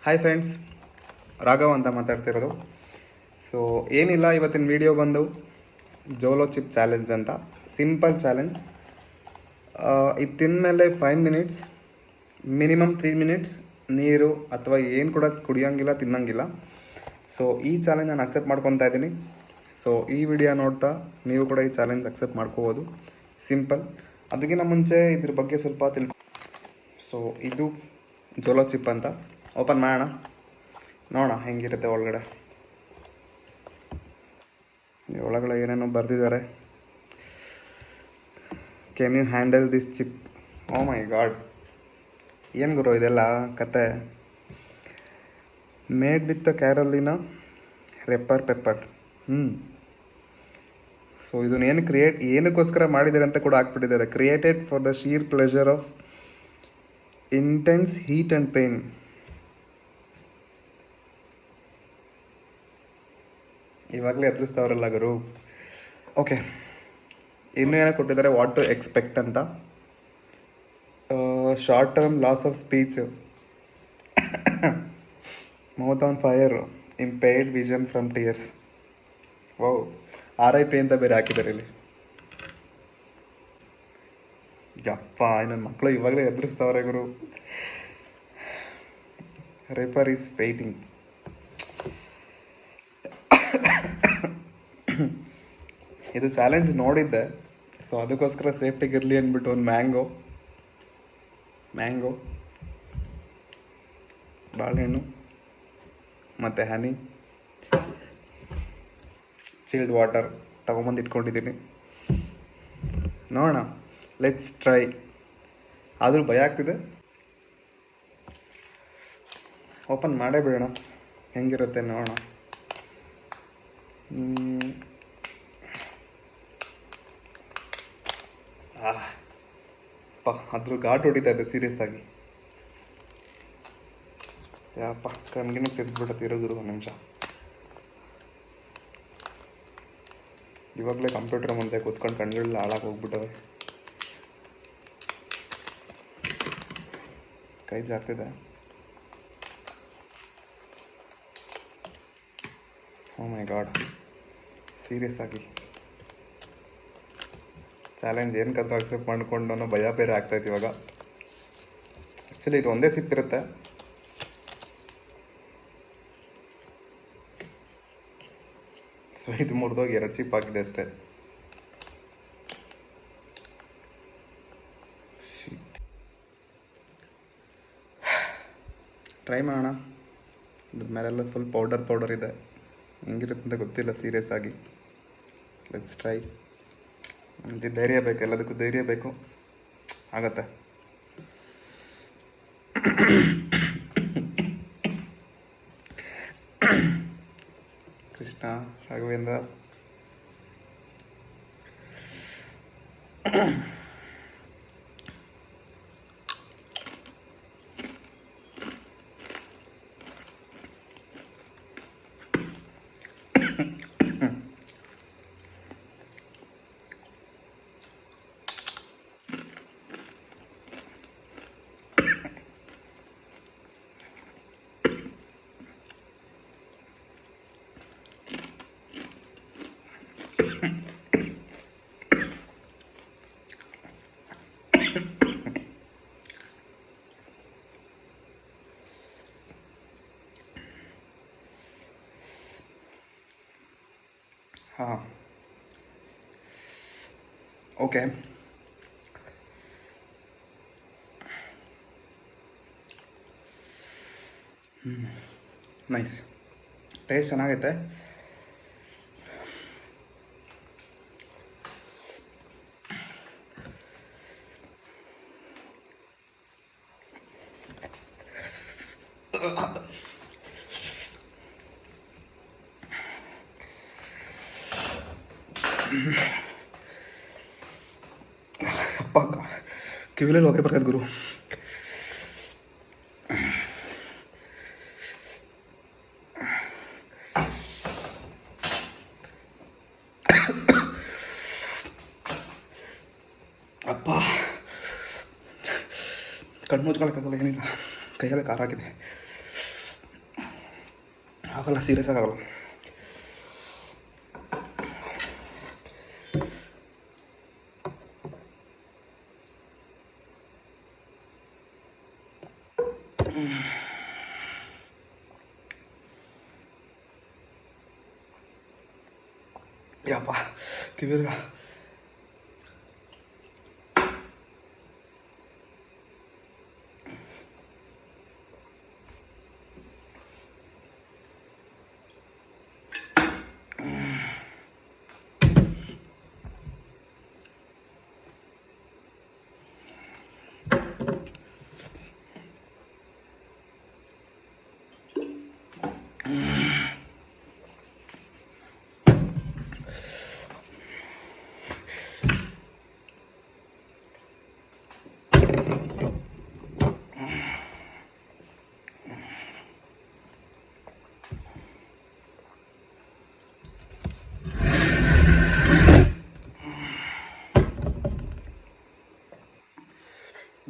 Hi friends, Raghav ಅಂತ ಮಾತಾಡ್ತಿರೋದು. So ಏನಿಲ್ಲ, ಇವತ್ತಿನ ವಿಡಿಯೋ ಬಂದು ಜೋಲೋ ಚಿಪ್ ಚಾಲೆಂಜ್ ಅಂತ. Simple challenge. ಇದು ತಿಂದಮೇಲೆ 5 ಮಿನಿಟ್ಸ್, ಮಿನಿಮಮ್ 3 ಮಿನಿಟ್ಸ್ ನೀರು ಅಥವಾ ಏನು ಕೂಡ ಕುಡಿಯೋಂಗಿಲ್ಲ, ತಿನ್ನೋಂಗಿಲ್ಲ. ಸೊ ಈ ಚಾಲೆಂಜ್ ನಾನು ಅಕ್ಸೆಪ್ಟ್ ಮಾಡ್ಕೊತಾ ಇದ್ದೀನಿ. ಸೊ ಈ ವಿಡಿಯೋ ನೋಡ್ತಾ ನೀವು ಕೂಡ ಈ ಚಾಲೆಂಜ್ ಅಕ್ಸೆಪ್ಟ್ ಮಾಡ್ಕೋಬೋದು. ಸಿಂಪಲ್. ಅದಕ್ಕಿಂತ ಮುಂಚೆ ಇದ್ರ ಬಗ್ಗೆ ಸ್ವಲ್ಪ ಸೊ ಇದು ಜೋಲೋ ಚಿಪ್ ಅಂತ. ಓಪನ್ ಮಾಡೋಣ, ನೋಡೋಣ ಹೆಂಗಿರುತ್ತೆ ಒಳಗಡೆ. ಒಳಗಡೆ ಏನೇನೋ ಬರೆದಿದ್ದಾರೆ. Can you handle this chip? Oh my god, ಏನು ಗುರು ಇದೆಲ್ಲ ಕತೆ. Made with Carolina Reaper pepper. So ಇದನ್ನೇನು ಏನಕ್ಕೋಸ್ಕರ ಮಾಡಿದ್ದಾರೆ ಅಂತ ಕೂಡ ಹಾಕ್ಬಿಟ್ಟಿದ್ದಾರೆ. Created for the sheer pleasure of intense heat and pain. ಇವಾಗಲೇ ಎದುರಿಸ್ತಾವ್ರಲ್ಲ ಗುರು. ಓಕೆ, ಇನ್ನೂ ಏನೋ ಕೊಟ್ಟಿದ್ದಾರೆ, ವಾಟ್ ಟು ಎಕ್ಸ್ಪೆಕ್ಟ್ ಅಂತ. Short term loss of speech, mouth on fire, impaired vision from tears. Wow, RIP ಅಂತ ಬೇರೆ ಹಾಕಿದ್ದಾರೆ ಇಲ್ಲಿ. ಯಪ್ಪ, ನನ್ನ ಮಕ್ಕಳು ಇವಾಗಲೇ ಎದುರಿಸ್ತಾವ್ರೆ ಗುರು. Reaper is waiting. ಇದು ಚಾಲೆಂಜ್ ನೋಡಿದ್ದೆ, ಸೊ ಅದಕ್ಕೋಸ್ಕರ ಸೇಫ್ಟಿಗೆ ಇರಲಿ ಅಂದ್ಬಿಟ್ಟು ಒಂದು ಮ್ಯಾಂಗೋ, ಬಾಳೆಹಣ್ಣು ಮತ್ತು ಹನಿ, ಚಿಲ್ಡ್ ವಾಟರ್ ತೊಗೊಂಬಂದು ಇಟ್ಕೊಂಡಿದ್ದೀನಿ. ನೋಡೋಣ, ಲೆಟ್ಸ್ ಟ್ರೈ. ಆದರೂ ಭಯ ಆಗ್ತಿದೆ. ಓಪನ್ ಮಾಡೇ ಬಿಡೋಣ, ಹೆಂಗಿರುತ್ತೆ ನೋಡೋಣ. ಅದ್ರ ಘಾಟ್ ಹೊಡಿತಾ ಇದೆ ಸೀರಿಯಸ್ ಆಗಿ. ಯಾಪ ಕಣ್ಗಿನ ತಿರ್ಗ್ಬಿಟ್ಟತ್ತಿರೋ ಗುರು. ಒಂದು ನಿಮಿಷ, ಇವಾಗಲೇ ಕಂಪ್ಯೂಟರ್ ಮುಂದೆ ಕೂತ್ಕೊಂಡು ಕಣ್ಗಳೆಲ್ಲ ಹಾಳಾಗಿ ಹೋಗ್ಬಿಟ್ಟವೆ. ಕೈ ಜಾರ್ತಿದೆ. ಓ ಮೈ ಗಾಡ್, ಸೀರಿಯಸ್ ಆಗಿ ಚಾಲೆಂಜ್ ಏನಕ್ಕಾದ್ರೂ ಅಕ್ಸೆಪ್ಟ್ ಮಾಡ್ಕೊಂಡು ಅನ್ನೋ ಭಯ ಬೇರೆ ಆಗ್ತಾಯಿತ್ತು ಇವಾಗ. ಆ್ಯಕ್ಚುಲಿ ಇದು ಒಂದೇ ಸಿಪ್ ಇರುತ್ತೆ. ಸೊ ಇದು ಮುರಿದೋಗಿ 2 ಚಿಪ್ ಆಗಿದೆ ಅಷ್ಟೇ. ಟ್ರೈ ಮಾಡೋಣ. ಇದ್ರ ಮೇಲೆಲ್ಲ ಫುಲ್ ಪೌಡರ್ ಇದೆ. ಹೆಂಗಿರುತ್ತೆ ಅಂತ ಗೊತ್ತಿಲ್ಲ ಸೀರಿಯಸ್ ಆಗಿ. Let's try. ಧೈರ್ಯ ಬೇಕು, ಎಲ್ಲದಕ್ಕೂ ಧೈರ್ಯ ಬೇಕು. ಆಗತ್ತೆ. ಕೃಷ್ಣ ರಾಘವೇಂದ್ರ. ಹಾಂ, ಓಕೆ. ನೈಸ್, ಟೇಸ್ಟ್ ಚೆನ್ನಾಗೈತೆ. ಅಪ್ಪ, ಕಿವಿಲಲ್ಲಿ ಹೋಗಿ ಬರ್ತೈತೆ ಗುರು. ಅಪ್ಪ, ಕಣ್ಣು ಮುಚ್ಕೊಳಕ್ಕಾಗಲ್ಲ, ಏನಿಲ್ಲ, ಕೈಯಲ್ಲೇ ಖಾರ ಆಗಿದೆ. ಆಗಲ್ಲ, ಸೀರಿಯಸ್ ಆಗಲ್ಲ. ಯಪ್ಪ ಕಿವಿರ್ಗ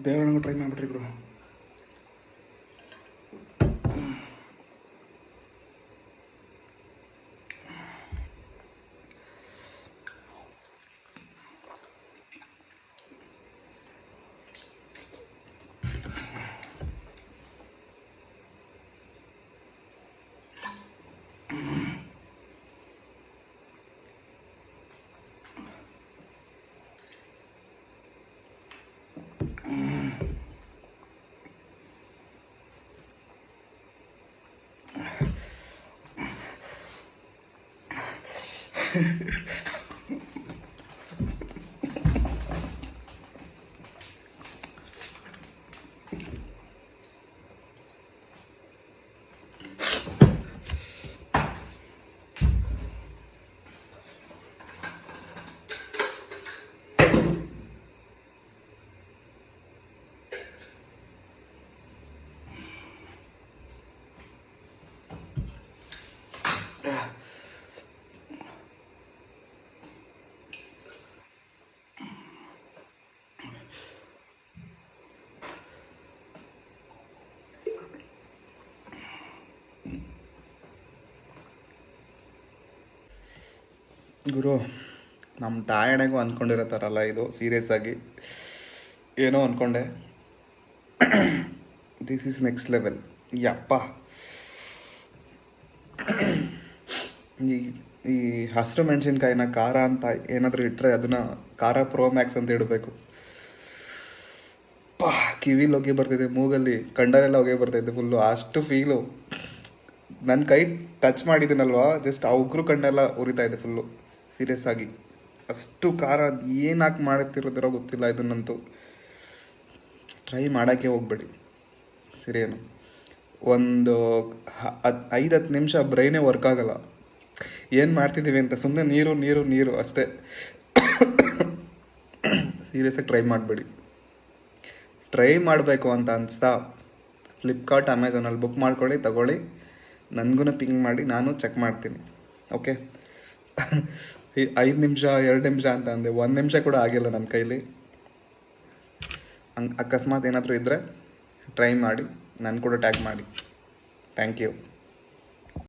ದೇವರನ್ನು ಟ್ರೈ ಮಾಡಿಬಿಟ್ರಿ ಗುರು. ಗುರು, ನಮ್ಮ ತಾಯಣೆಗೂ ಅಂದ್ಕೊಂಡಿರೋ ಥರ ಅಲ್ಲ ಇದು. ಸೀರಿಯಸ್ ಆಗಿ ಏನೋ ಅಂದ್ಕೊಂಡೆ. This is next level. ಯಪ್ಪ, ಈ ಈ ಹಸಿರು ಮೆಣಸಿನ್ಕಾಯಿನ ಖಾರ ಅಂತ ಏನಾದರೂ ಇಟ್ಟರೆ ಅದನ್ನು ಖಾರ ಪ್ರೋ ಮ್ಯಾಕ್ಸ್ ಅಂತ ಇಡಬೇಕು. ಕಿವಿಲಿ ಹೊಗೆ ಬರ್ತಿದೆ, ಮೂಗಲ್ಲಿ ಕಂಡಲೆಲ್ಲ ಹೊಗೆ ಬರ್ತಾಯಿದೆ ಫುಲ್ಲು. ಅಷ್ಟು ಫೀಲು. ನನ್ನ ಕೈ ಟಚ್ ಮಾಡಿದ್ದೀನಲ್ವಾ, ಜಸ್ಟ್ ಅವ್ರು ಕಣ್ಣೆಲ್ಲ ಉರಿತಾ ಇದೆ ಫುಲ್ಲು. ಸೀರಿಯಸ್ ಆಗಿ ಅಷ್ಟು ಖಾರ. ಅದು ಏನು ಹಾಕಿ ಮಾಡುತ್ತಿರೋದಿರೋ ಗೊತ್ತಿಲ್ಲ. ಇದನ್ನಂತೂ ಟ್ರೈ ಮಾಡೋಕ್ಕೆ ಹೋಗ್ಬೇಡಿ. ಸರಿಯೇನು, ಒಂದು 5-10 ನಿಮಿಷ ಬ್ರೈನೇ ವರ್ಕ್ ಆಗಲ್ಲ. ಏನು ಮಾಡ್ತಿದ್ದೀವಿ ಅಂತ ಸುಮ್ಮನೆ ನೀರು ನೀರು ನೀರು ಅಷ್ಟೇ. ಸೀರಿಯಸ್ಸಾಗಿ ಟ್ರೈ ಮಾಡಬೇಡಿ. ಟ್ರೈ ಮಾಡಬೇಕು ಅಂತ ಅನಿಸ್ತಾ ಫ್ಲಿಪ್ಕಾರ್ಟ್, ಅಮೆಝಾನಲ್ಲಿ ಬುಕ್ ಮಾಡ್ಕೊಳ್ಳಿ, ತಗೊಳ್ಳಿ. ನನಗೂ ಪಿಂಗ್ ಮಾಡಿ, ನಾನು ಚೆಕ್ ಮಾಡ್ತೀನಿ. ಓಕೆ, 5 ನಿಮಿಷ 2 ನಿಮಿಷ ಅಂತ ಅಂದೆ, 1 ನಿಮಿಷ ಕೂಡ ಆಗಿಲ್ಲ ನನ್ನ ಕೈಲಿ. ಅಕಸ್ಮಾತ್ ಏನಾದರೂ ಇದ್ದರೆ ಟ್ರೈ ಮಾಡಿ, ನಾನು ಕೂಡ ಟ್ಯಾಗ್ ಮಾಡಿ. Thank you.